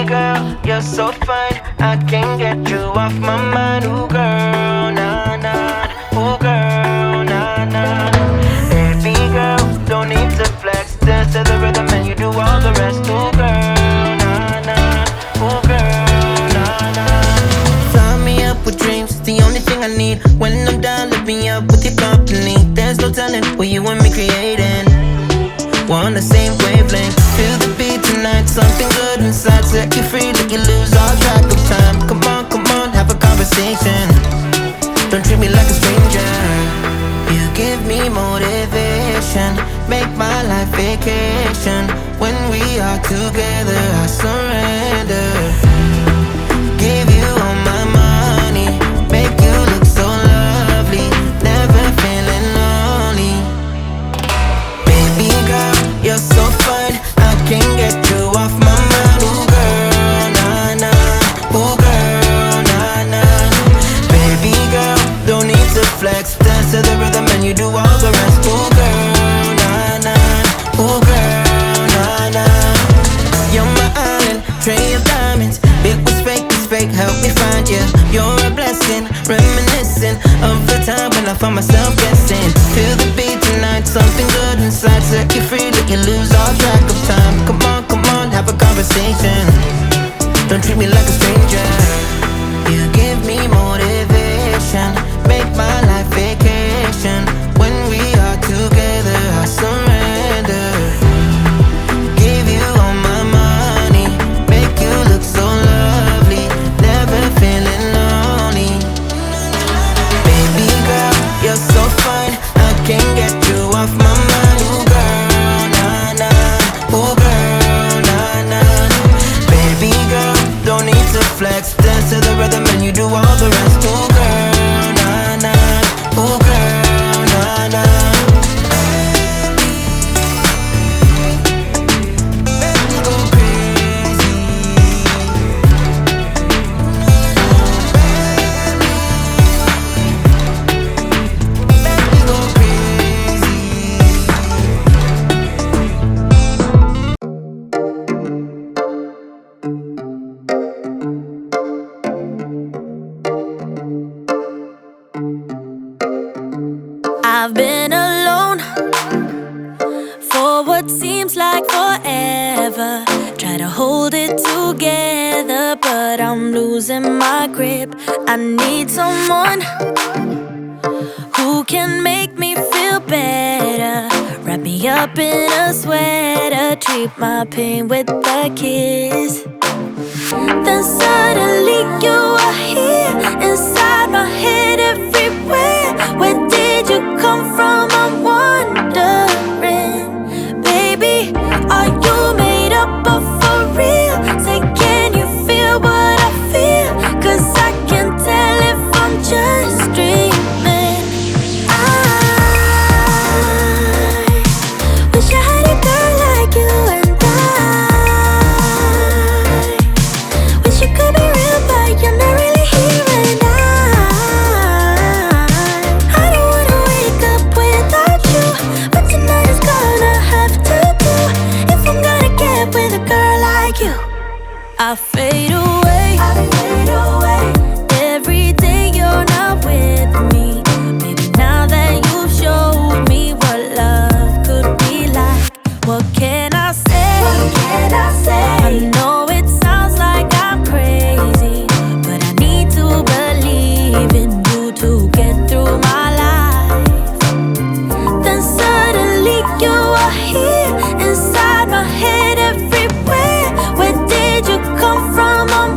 girl, you're so fine. I can't get you off my mind. Ooh girl, nah nah. Ooh girl, nah nah. Baby girl, don't need to flex. Dance to the rhythm and you do all the rest. Ooh girl, nah nah. Ooh girl, nah nah. Fly me up with dreams, the only thing I need. When I'm down, lift me up with your company. There's no telling what you and me creating. We're on the same wavelength. Feel the beat tonight, something good inside. Set you free, let you lose all track of time. Come on, have a conversation. Don't treat me like a stranger. You give me motivation, make my life vacation. When we are together, I surrender. Give you all my money, make you look so lovely. Never feeling lonely. Baby girl, you're so fine. I can't get you off my mind. Ooh girl, nah nah. Ooh girl, nah nah. Baby girl, don't need to flex. Dance to the rhythm and you do all the rest. Ooh girl, nah nah. Ooh girl, nah nah. You're my island, tray of diamonds. It was fake, it's fake, help me find you. You're a blessing, reminiscing of the time when I found myself guessing. Feel the beat tonight, something good inside. Set you free, let you lose all track of time. Come on, have a conversation. Don't treat me like a stranger. You give me motivation, make my life vacation. When we are together, I surrender. Give you all my money, make you look so lovely. Never feeling lonely. Baby girl, you're so fine. I can't get you off my mind. Ooh girl, nah nah. Ooh girl, nah nah. Baby girl, don't need to flex. Dance to the rhythm and you do all the rest. Ooh girl, nah nah. Ooh girl, nah nah. I've been alone for what seems like forever. Try to hold it together, but I'm losing my grip. I need someone who can make me feel better. Wrap me up in a sweater, treat my pain with a kiss. Then suddenly you are here, inside my head, everywhere. Where did you come from? I'm wondering. Baby, are you made up of for real? Say, can you feel what I feel? 'Cause I can tell if I'm just dreaming. I wish I had a girl like you, and wish you could be real, but you're not really here. And I don't wanna wake up without you, but tonight is gonna have to do if I'm gonna get with a girl like you. I fade away, every day you're not with me. Maybe now that you've showed me what love could be like, what can I say? I know it sounds like I'm crazy, but I need to believe in you to get through my life. Then suddenly you are here, inside my head, everywhere. Where did you come from? I'm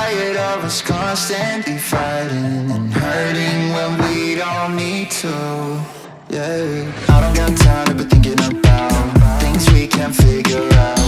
tired of us constantly fighting and hurting when we don't need to. Yeah, I don't got time to be thinking about things we can't figure out.